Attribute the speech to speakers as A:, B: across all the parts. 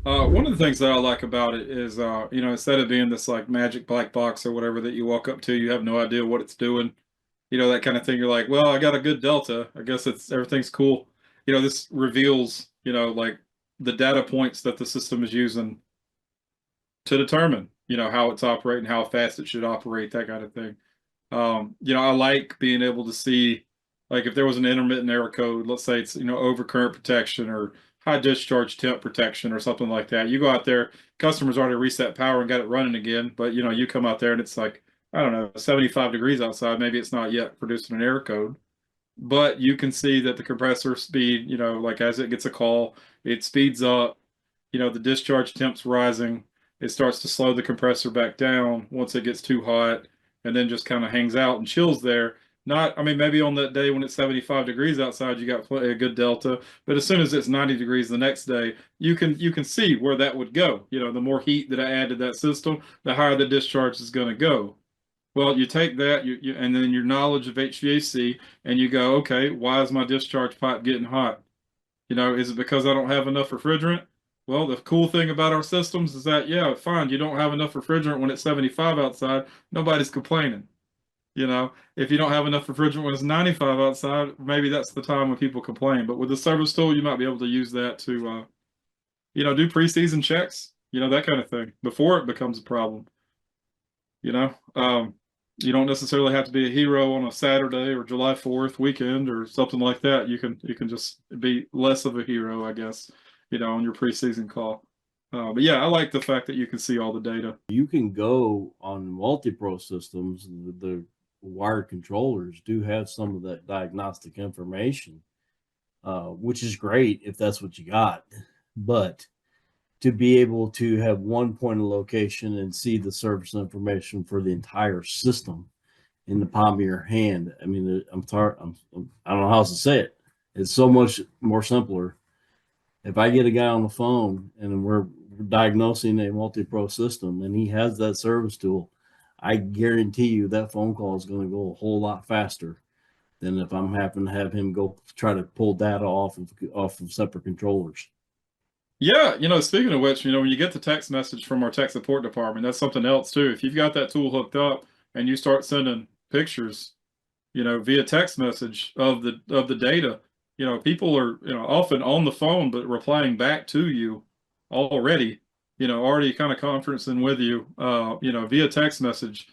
A: One of the things that I like about it is, instead of being this like magic black box or whatever that you walk up to, you have no idea what it's doing. That kind of thing. You're like, well, I got a good delta. I guess it's everything's cool. This reveals, like the data points that the system is using to determine, how it's operating, how fast it should operate, that kind of thing. I like being able to see, like, if there was an intermittent error code, let's say it's, overcurrent protection or high discharge temp protection or something like that. You go out there, customers already reset power and got it running again, but you come out there and it's like, I don't know, 75 degrees outside. Maybe it's not yet producing an error code, but you can see that the compressor speed, like as it gets a call, it speeds up, the discharge temp's rising. It starts to slow the compressor back down once it gets too hot, and then just kind of hangs out and chills there. Not, I mean, maybe on that day when it's 75 degrees outside, you got a good delta, but as soon as it's 90 degrees the next day, you can see where that would go. The more heat that I add to that system, the higher the discharge is going to go. Well, you take that, and then your knowledge of HVAC, and you go, okay, why is my discharge pipe getting hot? Is it because I don't have enough refrigerant? Well, the cool thing about our systems is that, yeah, fine, you don't have enough refrigerant when it's 75 outside. Nobody's complaining. If you don't have enough refrigerant when it's 95 outside, maybe that's the time when people complain. But with the service tool, you might be able to use that to, do preseason checks, that kind of thing before it becomes a problem. You know, um, you don't necessarily have to be a hero on a Saturday or July 4th weekend or something like that. You can just be less of a hero, I guess, on your preseason call. But yeah, I like the fact that you can see all the data.
B: You can go on MultiPRO systems, the wired controllers do have some of that diagnostic information, which is great if that's what you got. But to be able to have one point of location and see the service information for the entire system in the palm of your hand. I mean, I don't know how else to say it. It's so much more simpler. If I get a guy on the phone and we're diagnosing a MultiPRO system and he has that service tool, I guarantee you that phone call is going to go a whole lot faster than if I'm having to have him go try to pull data off of separate controllers.
A: Yeah, speaking of which, when you get the text message from our tech support department, that's something else too. If you've got that tool hooked up and you start sending pictures, via text message of the data. People are, often on the phone, but replying back to you already, already kind of conferencing with you, via text message.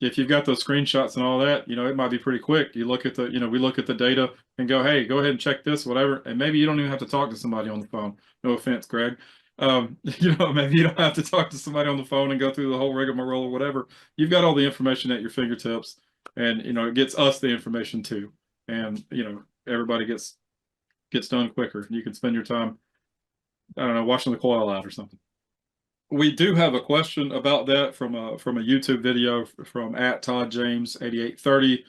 A: If you've got those screenshots and all that, it might be pretty quick. You look at the, we look at the data and go, hey, go ahead and check this, whatever. And maybe you don't even have to talk to somebody on the phone. No offense, Greg. Maybe you don't have to talk to somebody on the phone and go through the whole rigmarole or whatever. You've got all the information at your fingertips, and it gets us the information too. And everybody gets done quicker. You can spend your time, I don't know, washing the coil out or something. We do have a question about that from a YouTube video from at Todd James 8830.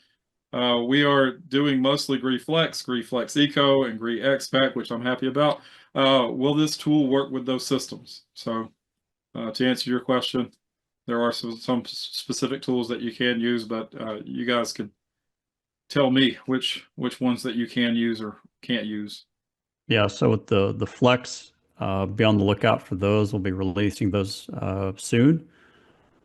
A: We are doing mostly GREE FLEXX, GREE FLEXX Eco, and GREE XPAC, which I'm happy about. Will this tool work with those systems? So to answer your question, there are some specific tools that you can use, but you guys could tell me which ones that you can use or can't use.
C: Yeah, so with the FLEXX, be on the lookout for those. We'll be releasing those soon.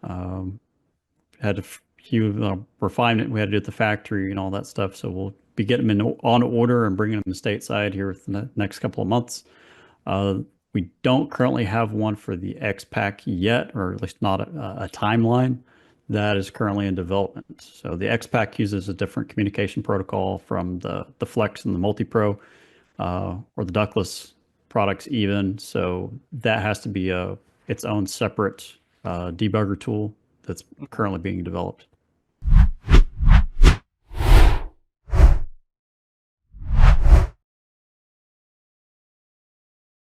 C: Had a few refinement we had to do at the factory and all that stuff, so we'll be getting them on order and bringing them stateside here within the next couple of months. We don't currently have one for the XPAC yet, or at least not a timeline. That is currently in development. So the XPAC uses a different communication protocol from the FLEXX and the MultiPRO, or the ductless products even. So that has to be its own separate debugger tool that's currently being developed.